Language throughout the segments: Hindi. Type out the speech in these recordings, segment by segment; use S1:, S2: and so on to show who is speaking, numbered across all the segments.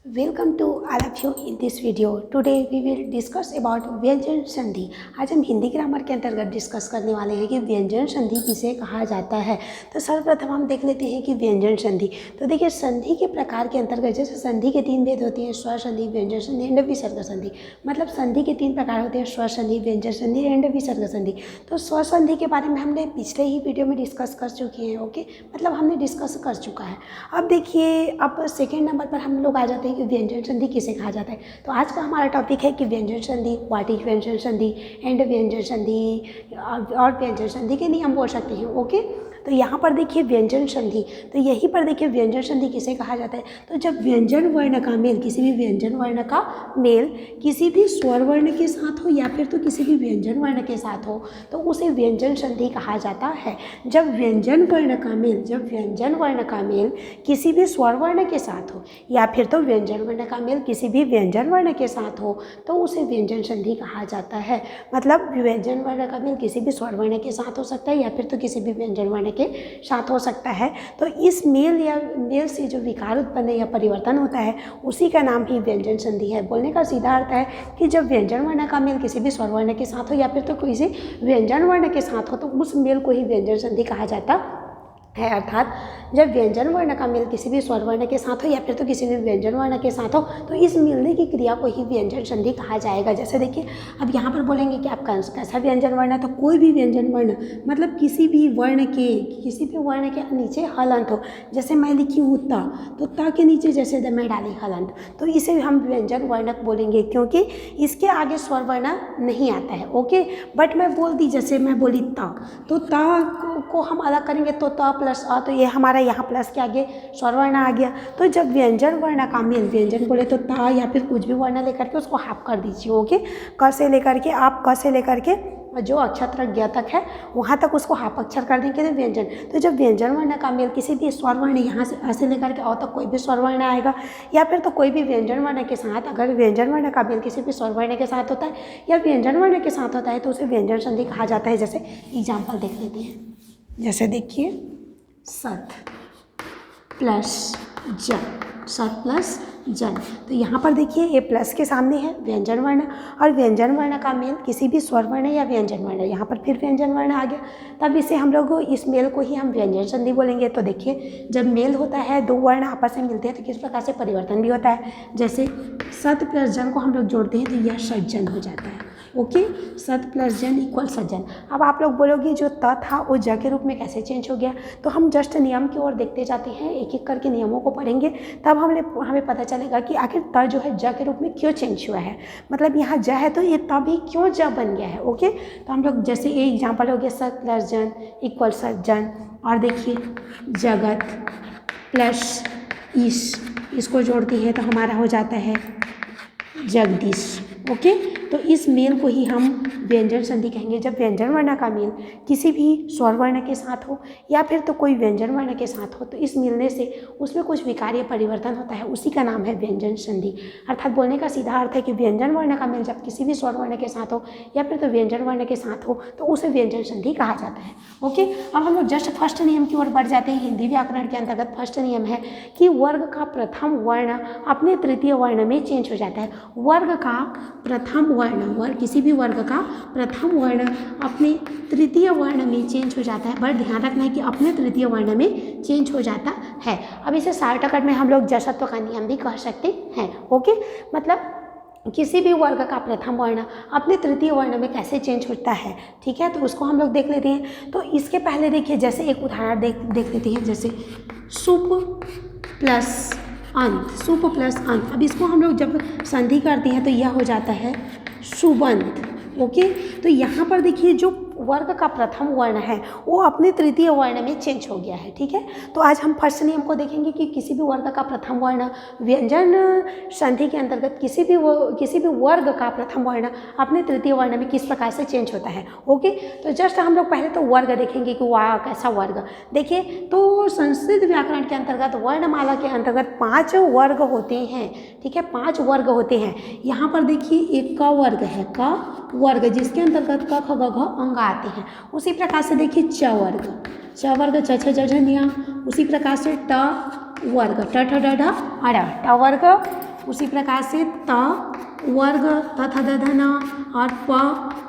S1: Welcome to all of you in this video. Today we will discuss about vyanjan sandhi. आज हम हिंदी ग्रामर के अंतर्गत डिस्कस करने वाले हैं कि व्यंजन संधि किसे कहा जाता है। तो सर्वप्रथम हम देख लेते हैं कि व्यंजन संधि। तो देखिए, संधि के प्रकार के अंतर्गत जैसे संधि के तीन भेद होते हैं, स्वर संधि, व्यंजन संधि एंड विसर्ग संधि। मतलब संधि के तीन प्रकार होते हैं, स्वर संधि, व्यंजन संधि एंड विसर्ग संधि। तो स्वर संधि के बारे में हमने पिछले ही वीडियो में डिस्कस कर चुके हैं। ओके, मतलब हमने डिस्कस कर चुका है। अब देखिए, अब सेकेंड नंबर पर हम लोग आ जाते हैं कि व्यंजन संधि किसे कहा जाता है। तो आज का हमारा टॉपिक है कि व्यंजन संधि, व्हाट इज व्यंजन संधि एंड व्यंजन संधि और व्यंजन संधि के नियम बोल सकते हैं। ओके, तो यहाँ पर देखिए व्यंजन संधि, तो यहीं पर देखिए व्यंजन संधि किसे कहा जाता है। तो जब व्यंजन वर्ण का मेल, किसी भी व्यंजन वर्ण का मेल किसी भी स्वर वर्ण के साथ हो या फिर तो किसी भी व्यंजन वर्ण के साथ हो तो उसे व्यंजन संधि कहा जाता है। जब व्यंजन वर्ण का मेल, जब व्यंजन वर्ण का मेल किसी भी स्वर वर्ण के साथ हो या फिर तो व्यंजन वर्ण का मेल किसी भी व्यंजन वर्ण के साथ हो तो उसे व्यंजन संधि कहा जाता है। मतलब व्यंजन वर्ण का मेल किसी भी स्वर वर्ण के साथ हो सकता है या फिर तो किसी भी व्यंजन वर्ण के साथ हो सकता है। तो इस मेल या मेल से जो विकार उत्पन्न या परिवर्तन होता है उसी का नाम ही व्यंजन संधि है। बोलने का सीधा अर्थ है कि जब व्यंजन वर्ण का मेल किसी भी स्वर वर्ण के साथ हो या फिर तो किसी व्यंजन वर्ण के साथ हो तो उस मेल को ही व्यंजन संधि कहा जाता है। अर्थात जब व्यंजन वर्ण का मेल किसी भी स्वर वर्ण के साथ हो या फिर तो किसी भी व्यंजन वर्ण के साथ हो तो इस मिलने की क्रिया को ही व्यंजन संधि कहा जाएगा। जैसे देखिए, अब यहाँ पर बोलेंगे कि आप कैसा व्यंजन वर्ण है, तो कोई भी व्यंजन वर्ण मतलब किसी भी वर्ण के नीचे हलंत हो। जैसे मैं लिखी हूँ ता, तो ता के नीचे जैसे मैं डाली हलंत, तो इसे हम व्यंजन वर्णक बोलेंगे क्योंकि इसके आगे स्वर वर्ण नहीं आता है। ओके, बट मैं बोल दी, जैसे मैं बोली ता, तो ता को हम अलग करेंगे तो ता प्लस आ, तो ये हमारा यहाँ प्लस के आगे स्वर वर्ण आ गया। तो जब व्यंजन वर्ण का मेल, व्यंजन बोले तो ता या फिर कुछ भी वर्ण लेकर के उसको हाफ कर दीजिए। ओके, क से लेकर के आप क से लेकर के जो अक्षर तक ज्ञ तक है वहाँ तक उसको हाफ अक्षर कर देंगे तो व्यंजन। तो जब व्यंजन वर्ण का मेल किसी भी स्वर वर्ण, यहाँ से ऐसे लेकर के और तक कोई भी स्वर वर्ण आएगा या फिर तो कोई भी व्यंजन वर्ण के साथ, अगर व्यंजन वर्ण का मेल किसी भी स्वर वर्ण के साथ होता है या व्यंजन वर्ण के साथ होता है तो उसे व्यंजन संधि कहा जाता है। जैसे एग्जाम्पल देख लेते हैं। जैसे देखिए, सत प्लस जन, सत प्लस जन, तो यहाँ पर देखिए ये प्लस के सामने है व्यंजन वर्ण और व्यंजन वर्ण का मेल किसी भी स्वर वर्ण या व्यंजन वर्ण, यहाँ पर फिर व्यंजन वर्ण आ गया, तब इसे हम लोग इस मेल को ही हम व्यंजन संधि बोलेंगे। तो देखिए, जब मेल होता है, दो वर्ण आपस में मिलते हैं तो किस प्रकार से परिवर्तन भी होता है। जैसे सत प्लस जन को हम लोग जोड़ते हैं तो यह सज्जन हो जाता है। ओके, सत प्लस जन इक्वल सज्जन। अब आप लोग बोलोगे जो त था वो ज के रूप में कैसे चेंज हो गया, तो हम जस्ट नियम की ओर देखते जाते हैं, एक एक करके नियमों को पढ़ेंगे तब हमें पता चलेगा कि आखिर त जो है ज के रूप में क्यों चेंज हुआ है। मतलब यहाँ ज है तो ये त भी क्यों ज बन गया है। ओके, तो हम लोग जैसे ये एग्जाम्पल हो गया, सत प्लस जन इक्वल सज्जन। और देखिए, जगत प्लस इसको जोड़ते हैं तो हमारा हो जाता है जगदीश। ओके, तो इस मेल को ही हम व्यंजन संधि कहेंगे। जब व्यंजन वर्ण का मेल किसी भी स्वर वर्ण के साथ हो या फिर तो कोई व्यंजन वर्ण के साथ हो तो इस मिलने से उसमें कुछ विकार्य परिवर्तन होता है, उसी का नाम है व्यंजन संधि। अर्थात बोलने का सीधा अर्थ है कि व्यंजन वर्ण का मेल जब किसी भी स्वर वर्ण के साथ हो या फिर तो व्यंजन वर्ण के साथ हो तो उसे व्यंजन संधि कहा जाता है। ओके, अब हम लोग जस्ट फर्स्ट नियम की ओर बढ़ जाते हैं। हिंदी व्याकरण के अंतर्गत फर्स्ट नियम है कि वर्ग का प्रथम वर्ण अपने तृतीय वर्ण में चेंज हो जाता है। वर्ग का प्रथम वर्ण, किसी भी वर्ग का प्रथम वर्ण अपने तृतीय वर्ण में चेंज हो जाता है। बट ध्यान रखना है कि अपने तृतीय वर्ण में चेंज हो जाता है। अब इसे शॉर्टकट में हम लोग जसत्व का नियम भी कह सकते हैं। ओके, मतलब किसी भी वर्ग का प्रथम वर्ण अपने तृतीय वर्ण में कैसे चेंज होता है, ठीक है, तो उसको हम लोग देख लेते हैं। तो इसके पहले देखिए, जैसे एक उदाहरण देख लेते हैं। जैसे सुप प्लस अंत, सुप प्लस अंत। अब इसको हम लोग जब संधि करते हैं तो यह हो जाता है सुबंत। ओके, तो यहाँ पर देखिए जो वर्ग का प्रथम वर्ण है वो अपने तृतीय वर्ण में चेंज हो गया है। ठीक है, तो आज हम फर्स्ट नियम को देखेंगे कि किसी भी वर्ग का प्रथम वर्ण व्यंजन संधि के अंतर्गत किसी भी वर्ग का प्रथम वर्ण अपने तृतीय वर्ण में किस प्रकार से चेंज होता है। ओके, तो जस्ट हम लोग पहले तो वर्ग देखेंगे कि वाह कैसा वर्ग। देखिए, तो संस्कृत व्याकरण के अंतर्गत वर्णमाला के अंतर्गत 5 वर्ग होते हैं। ठीक है, 5 वर्ग होते हैं। यहाँ पर देखिए एक क वर्ग है, क वर्ग जिसके अंतर्गत क ख ग घ अंग आते हैं। उसी प्रकार से देखिए च वर्ग, च वर्ग छ छ ज झ ञ। उसी प्रकार से ट वर्ग, ट ठ ड ढ अ ट वर्ग उसी प्रकार से त वर्ग त थ द ध न और प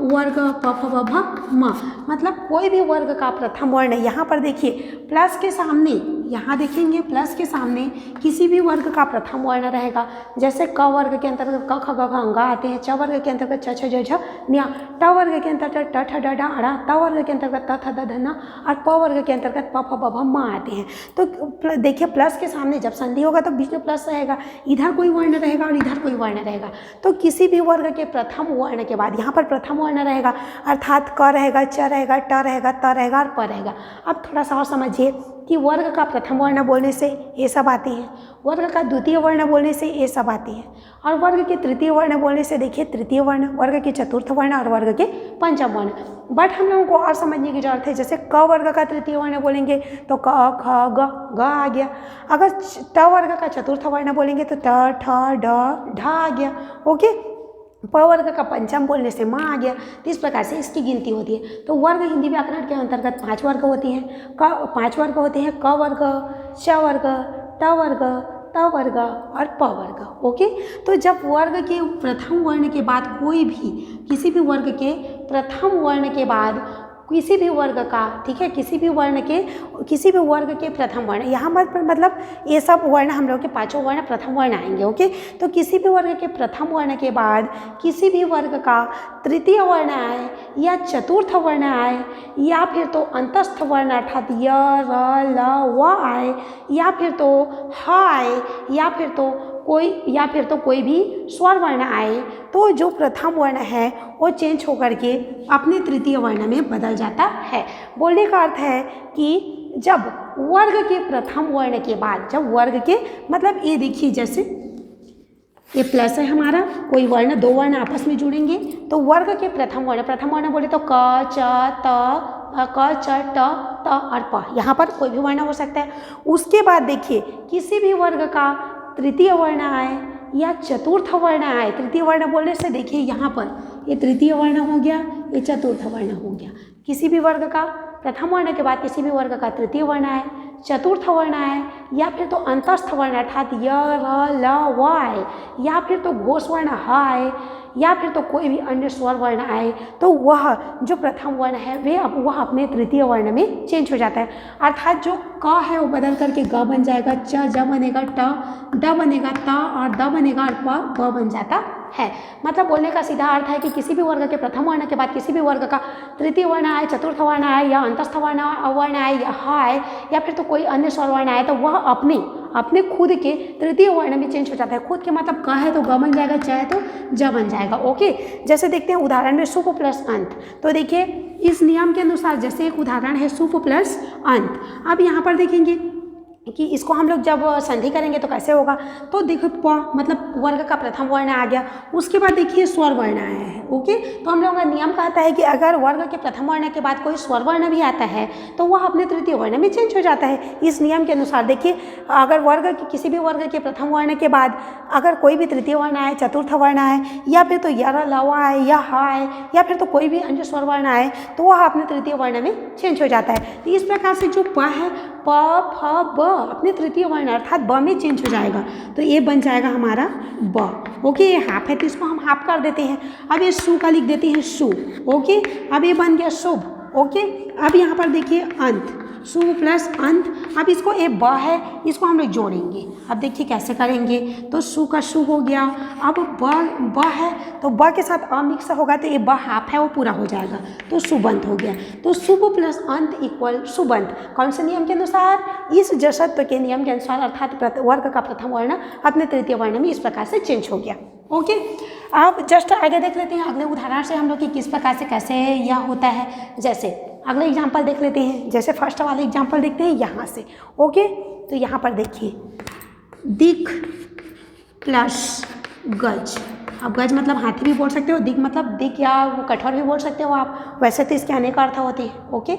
S1: वर्ग प फ ब भ म, मतलब कोई भी वर्ग का प्रथम वर्ण यहाँ पर देखिए प्लस के सामने, यहाँ देखेंगे प्लस के सामने किसी भी वर्ग का प्रथम वर्ण रहेगा। जैसे क वर्ग के अंतर्गत क ख ग घ अंगा आते हैं, च वर्ग के अंतर्गत छ छ ज झ न्या, ट वर्ग के अंतर्गत ट ठ ड ढ अड़ा, त वर्ग के अंतर्गत त थ द ध न और प वर्ग के अंतर्गत प फ ब भ म आते हैं। तो देखिए प्लस के सामने जब संधि होगा तो बीच में प्लस रहेगा, इधर कोई वर्ण रहेगा और इधर कोई वर्ण रहेगा। तो किसी भी वर्ग के प्रथम वर्ण के बाद यहाँ पर प्रथम वर्ण रहेगा, अर्थात क रहेगा, च रहेगा, ट रहेगा, त रहेगा और प रहेगा। अब थोड़ा सा और समझिए कि वर्ग का प्रथम वर्ण बोलने से ये सब आती है, वर्ग का द्वितीय वर्ण बोलने से ये सब आती है, और वर्ग के तृतीय वर्ण बोलने से देखिए तृतीय वर्ण, वर्ग के चतुर्थ वर्ण और वर्ग के पंचम वर्ण। बट हम लोगों को और समझने की जरूरत है, जैसे क वर्ग का तृतीय वर्ण बोलेंगे तो क ख ग आ गया, अगर ट वर्ग का चतुर्थ वर्ण बोलेंगे तो ट ठ ड ढ आ गया। ओके, प वर्ग का पंचम बोलने से माँ आ गया। तो इस प्रकार से इसकी गिनती होती है। तो वर्ग हिंदी व्याकरण के अंतर्गत 5 वर्ग होती हैं, 5 वर्ग होते हैं, क वर्ग, च वर्ग, ट वर्ग, त वर्ग और प वर्ग। ओके, तो जब वर्ग के प्रथम वर्ण के बाद कोई भी, किसी भी वर्ग के प्रथम वर्ण के बाद किसी भी वर्ग का, ठीक है, किसी भी वर्ग के प्रथम वर्ण, यहाँ पर मतलब ये सब वर्ण हम लोग के पांचों वर्ण प्रथम वर्ण आएंगे। ओके, तो किसी भी वर्ग के प्रथम वर्ण के बाद किसी भी वर्ग का तृतीय वर्ण आए या चतुर्थ वर्ण आए या फिर तो अंतस्थ वर्ण अर्थात य र ल व आए या फिर तो ह आए या फिर तो कोई भी स्वर वर्ण आए, तो जो प्रथम वर्ण है वो चेंज होकर के अपने तृतीय वर्ण में बदल जाता है। बोलने का अर्थ है कि जब वर्ग के प्रथम वर्ण के बाद, जब वर्ग के मतलब ये देखिए जैसे ये प्लस है हमारा, कोई वर्ण, दो वर्ण आपस में जुड़ेंगे तो वर्ग के प्रथम वर्ण बोले तो क च ट त और प, यहाँ पर कोई भी वर्ण हो सकता है। उसके बाद देखिए किसी भी वर्ग का तृतीय वर्ण आए या चतुर्थ वर्ण आए, तृतीय वर्ण बोलने से देखिए यहाँ पर ये तृतीय वर्ण हो गया, ये चतुर्थ वर्ण हो गया। किसी भी वर्ग का प्रथम वर्ण के बाद किसी भी वर्ग का तृतीय वर्ण आए, चतुर्थ वर्ण आए या फिर तो अंतस्थ वर्ण अर्थात य र ल व आए या फिर तो घोष वर्ण ह आए या फिर तो कोई भी अन्य स्वर वर्ण आए, तो वह जो प्रथम वर्ण है वह अपने तृतीय वर्ण में चेंज हो जाता है। अर्थात जो क है वो बदल करके ग बन जाएगा, च ज बनेगा, ट ड बनेगा, त और द बनेगा और प ब बन जाता है। मतलब बोलने का सीधा अर्थ है कि किसी भी वर्ग के प्रथम वर्ण के बाद किसी भी वर्ग का तृतीय वर्ण आए, चतुर्थ वर्ण आए या अंतस्थ वर्ण आए या ह आए या फिर तो कोई अन्य स्वर वर्ण आए, तो वह अपने खुद के तृतीय वर्ण में चेंज हो जाता है। खुद के मतलब क है तो ग बन जाएगा, च है तो ज बन जाएगा। ओके, जैसे देखते हैं उदाहरण में सुप प्लस अंत, तो देखिए इस नियम के अनुसार जैसे एक उदाहरण है सुप प्लस अंत। अब यहाँ पर देखेंगे कि इसको हम लोग जब संधि करेंगे तो कैसे होगा, तो देखो प मतलब वर्ग का प्रथम वर्ण आ गया, उसके बाद देखिए स्वर वर्ण आया है। ओके, तो हम लोगों का नियम कहता है कि अगर वर्ग के प्रथम वर्ण के बाद कोई स्वर वर्ण भी आता है तो वह अपने तृतीय वर्ण में चेंज हो जाता है। इस नियम के अनुसार देखिए अगर किसी भी वर्ग के प्रथम वर्ण के बाद अगर कोई भी तृतीय वर्ण आए, चतुर्थ वर्ण आए या फिर तो य र ल व आए या ह आए या फिर तो कोई भी अन्य स्वर वर्ण आए, तो वह अपने तृतीय वर्ण में चेंज हो जाता है। तो इस प्रकार से जो प है प फ ब अपने तृतीय वर्ण अर्थात ब में चेंज हो जाएगा, तो ये बन जाएगा हमारा ब। ओके, ये हाफ है तो इसको हम हाफ कर देते हैं। अब ये सु का लिख देते हैं सु। ओके, अब ये बन गया शुभ। ओके, अब यहाँ पर देखिए अंत, सु प्लस अंत। अब इसको ये ब है, इसको हम लोग जोड़ेंगे। अब देखिए कैसे करेंगे, तो सु का सु हो गया, अब ब है तो ब के साथ अ मिक्स होगा तो ये ब हाफ है वो पूरा हो जाएगा, तो सुबंत हो गया। तो शुभ प्लस अंत इक्वल सुबंत। कौन से नियम के अनुसार? इस जसत्व के नियम के अनुसार, अर्थात वर्ग का प्रथम वर्ण अपने तृतीय वर्ण में इस प्रकार से चेंज हो गया। ओके, अब जस्ट आगे देख लेते हैं अगले उदाहरण से हम लोग कि किस प्रकार से कैसे यह होता है। जैसे अगले एग्जाम्पल देख लेते हैं, जैसे फर्स्ट वाले एग्जाम्पल देखते हैं यहाँ से। ओके, तो यहाँ पर देखिए दिक प्लस गज। अब गज मतलब हाथी भी बोल सकते हो, दिक मतलब दिक या वो कठोर भी बोल सकते हो आप, वैसे तो इसके अनेक अर्थ होते हैं। ओके,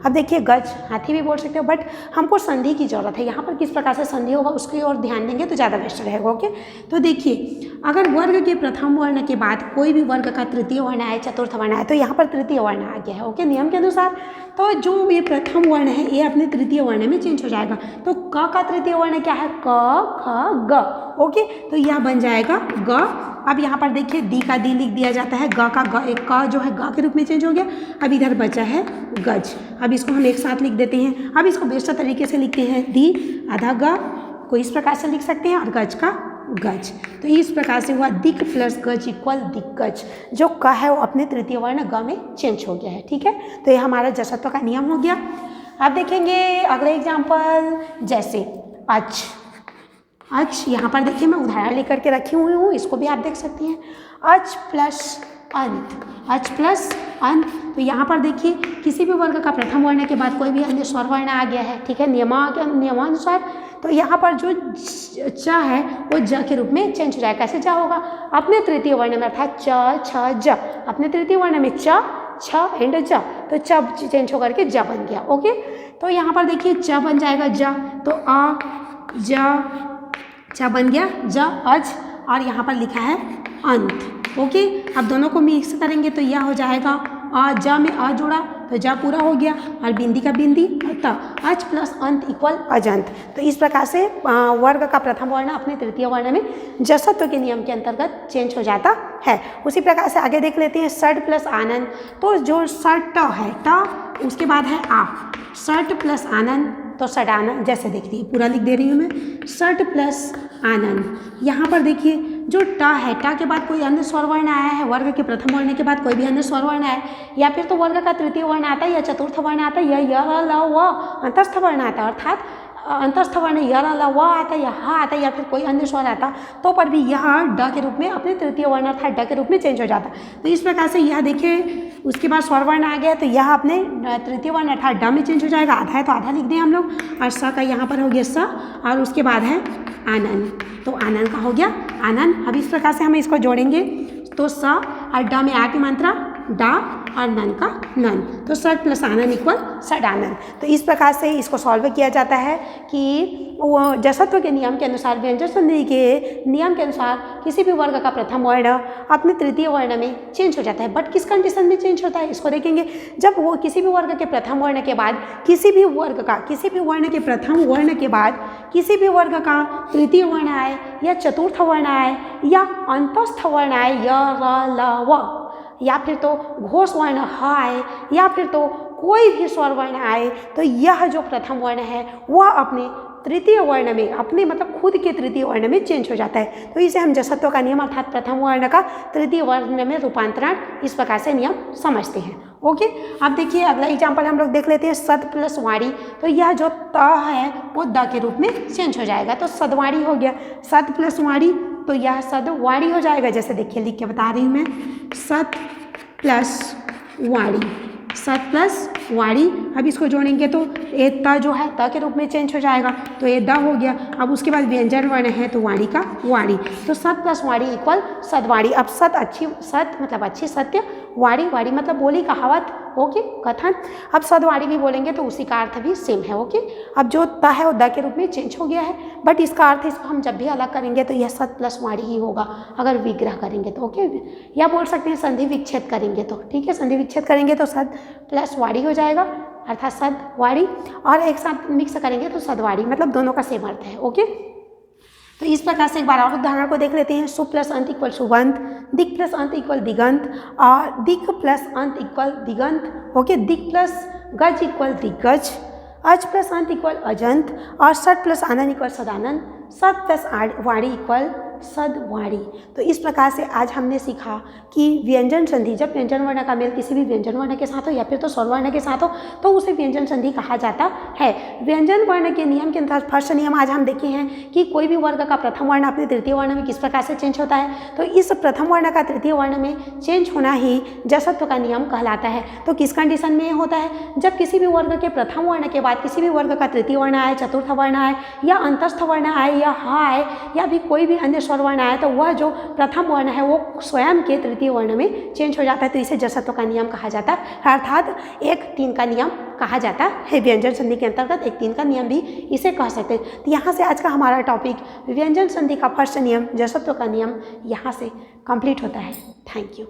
S1: अब देखिए गज, हाथी भी बोल सकते हो, बट हमको संधि की जरूरत है। यहाँ पर किस प्रकार से संधि होगा उसकी ओर ध्यान देंगे तो ज़्यादा बेस्ट रहेगा। ओके, तो देखिए अगर वर्ग के प्रथम वर्ण के बाद कोई भी वर्ग का तृतीय वर्ण आए, चतुर्थ वर्ण आए, तो यहाँ पर तृतीय वर्ण आ गया है। ओके, नियम के अनुसार तो जो ये प्रथम वर्ण है ये अपने तृतीय वर्ण में चेंज हो जाएगा। तो क का तृतीय वर्ण क्या है? क ख ग। ओके, तो यह बन जाएगा ग। अब यहाँ पर देखिए दी का दी लिख दिया जाता है, ग का ग, एक क जो है ग के रूप में चेंज हो गया। अब इधर बचा है गज। अब इसको हम एक साथ लिख देते हैं। अब इसको बेस्ट तरीके से लिखते हैं, दी आधा ग को इस प्रकार से लिख सकते हैं और गज का गज। तो इस प्रकार से हुआ दिक प्लस गज इक्वल दिग्गज। जो क है वो अपने तृतीय वर्ण ग में चेंज हो गया है। ठीक है, तो ये हमारा जसत्व का नियम हो गया। अब देखेंगे अगले एग्जाम्पल, जैसे अच। अच यहाँ पर देखिए मैं उदाहरण लेकर के रखी हुई हूँ, इसको भी आप देख सकती हैं। अच प्लस अंत, अच प्लस अंत। तो यहाँ पर देखिए किसी भी वर्ग का प्रथम वर्ण के बाद कोई भी अन्य स्वर वर्ण आ गया है। ठीक है, नियमानुसार तो यहाँ पर जो च है वो ज के रूप में चेंज हो जाएगा। कैसे ज होगा? अपने तृतीय वर्ण में, अर्थात च छ ज, अपने तृतीय वर्ण में च छ एंड ज, तो च चेंज होकर के ज बन गया। ओके, तो यहाँ पर देखिए च बन जाएगा ज, तो अ ज च बन गया ज अज, और यहाँ पर लिखा है अंत। ओके, अब दोनों को मिक्स करेंगे तो यह हो जाएगा अ ज में अ जुड़ा तो ज पूरा हो गया, और बिंदी का बिंदी त, अच प्लस अंत इक्वल अजंत। तो इस प्रकार से वर्ग का प्रथम वर्ण अपने तृतीय वर्ण में जसत्व के नियम के अंतर्गत चेंज हो जाता है। उसी प्रकार से आगे देख लेते हैं षड प्लस आनंद। तो जो षड ट है, ट उसके बाद है आ, षड प्लस आनंद, तो षडानंद। जैसे देखिए पूरा लिख दे रही हूँ मैं, षड प्लस आनंद। यहाँ पर देखिए जो ट है, ट के बाद कोई अन्य स्वर वर्ण आया है, वर्ग के प्रथम वर्ण के बाद कोई भी अन्य स्वर वर्ण आया है, या फिर तो वर्ग का तृतीय वर्ण आता है या चतुर्थ वर्ण आता है, या य ल व अंतस्थ वर्ण आता है, अर्थात अंतस्थ वर्ण य ल व आता है या ह आता है, या फिर कोई अन्य स्वर आता तो पर भी यह ड के रूप में अपने तृतीय वर्ण अर्थात ड के रूप में चेंज हो जाता। तो इस प्रकार से यह देखिए उसके बाद स्वर वर्ण आ गया तो यह अपने तृतीय वर्ण अर्थात ड में चेंज हो जाएगा। आधा है तो आधा लिख दें हम लोग, और स का यहाँ पर हो गया स, और उसके बाद है आनंद, तो आनंद का हो गया आनंद। अब इस प्रकार से हम इसको जोड़ेंगे तो स और ड में आ की मात्रा डा और नन का नन, तो षड प्लस आनंद इक्वल षडानंद। तो इस प्रकार से इसको सॉल्व किया जाता है कि वो जसत्व के नियम के अनुसार, व्यंजन संधि के नियम के अनुसार किसी भी वर्ग का प्रथम वर्ण अपने तृतीय वर्ण में चेंज हो जाता है। बट किस कंडीशन में चेंज होता है इसको देखेंगे, जब वो किसी भी वर्ग के प्रथम वर्ण के बाद किसी भी वर्ण के प्रथम वर्ण के बाद किसी भी वर्ग का तृतीय वर्ण आए, या चतुर्थ वर्ण आए, या अंतस्थ वर्ण आए, य र ल व, या फिर तो घोष वर्ण ह आए, या फिर तो कोई भी स्वर वर्ण आए, तो यह जो प्रथम वर्ण है वह अपने तृतीय वर्ण में, अपने मतलब खुद के तृतीय वर्ण में चेंज हो जाता है। तो इसे हम जसत्व का नियम अर्थात प्रथम वर्ण का तृतीय वर्ण में रूपांतरण इस प्रकार से नियम समझते हैं। ओके, अब देखिए अगला एग्जाम्पल हम लोग देख लेते हैं, सद प्लस वाणी। तो यह जो त है वो द के रूप में चेंज हो जाएगा, तो सदवाणी हो गया। सद प्लस वाणी, तो यह सदवाणी हो जाएगा। जैसे देखिए लिख के बता रही हूँ मैं, सद प्लस वाणी, सद प्लस वाणी। अब इसको जोड़ेंगे तो ए त जो है त के रूप में चेंज हो जाएगा, तो ये द हो गया। अब उसके बाद व्यंजन वर्ण है तो वाणी का वाणी, तो सद प्लस वाणी इक्वल सदवाणी। अब सद अच्छी, सद मतलब अच्छी, सत्य, वाणी वाणी मतलब बोली, कहावत, ओके, कथन। अब सदवाणी भी बोलेंगे तो उसी का अर्थ भी सेम है। ओके, अब जो त है वो द के रूप में चेंज हो गया है, बट इसका अर्थ इसको हम जब भी अलग करेंगे तो यह सद प्लस वाणी ही होगा अगर विग्रह करेंगे तो। ओके, या बोल सकते हैं संधि विच्छेद करेंगे तो, ठीक है, संधि विच्छेद करेंगे तो सद प्लस वाणी हो जाएगा, अर्थात सद वाणी, और एक साथ मिक्स करेंगे तो सदवाणी, मतलब दोनों का सेम अर्थ है। ओके, तो इस प्रकार से एक बार और उदाहरण को देख लेते हैं। सु प्लस अंत इक्वल सुबंत, दिक प्लस अंत इक्वल दिगंत, और दिक प्लस अंत इक्वल दिगंत। ओके, दिक प्लस गज इक्वल दिग्गज, अज प्लस अंत इक्वल अजंत, और सद प्लस आनंद इक्वल सदानंद, सद प्लस वाणी इक्वल सदवाणी। तो इस प्रकार से आज हमने सीखा कि व्यंजन संधि, जब व्यंजन वर्ण का मेल किसी भी व्यंजन वर्ण के साथ हो या फिर तो स्वर वर्ण के साथ हो तो उसे व्यंजन संधि कहा जाता है। व्यंजन वर्ण के नियम के अनुसार फर्स्ट नियम आज हम देखे हैं कि कोई भी वर्ग का प्रथम वर्ण अपने तृतीय वर्ण में किस प्रकार से चेंज होता है। तो इस प्रथम वर्ण का तृतीय वर्ण में चेंज होना ही जसत्व का नियम कहलाता है। तो किस कंडीशन में होता है, जब किसी भी वर्ग के प्रथम वर्ण के बाद किसी भी वर्ग का तृतीय वर्ण आए, चतुर्थ वर्ण आए, या अंतस्थ वर्ण आए, या ह आए, या भी कोई भी अन्य स्वर वर्ण आए, तो वह जो प्रथम वर्ण है वो स्वयं के तृतीय वर्ण में चेंज हो जाता है। तो इसे जसत्व का नियम कहा जाता है, अर्थात 1-3 का नियम कहा जाता है। व्यंजन संधि के अंतर्गत एक 3 का नियम भी इसे कह सकते हैं। तो यहाँ से आज का हमारा टॉपिक व्यंजन संधि का फर्स्ट नियम जसत्व का नियम यहाँ से कंप्लीट होता है। Thank you.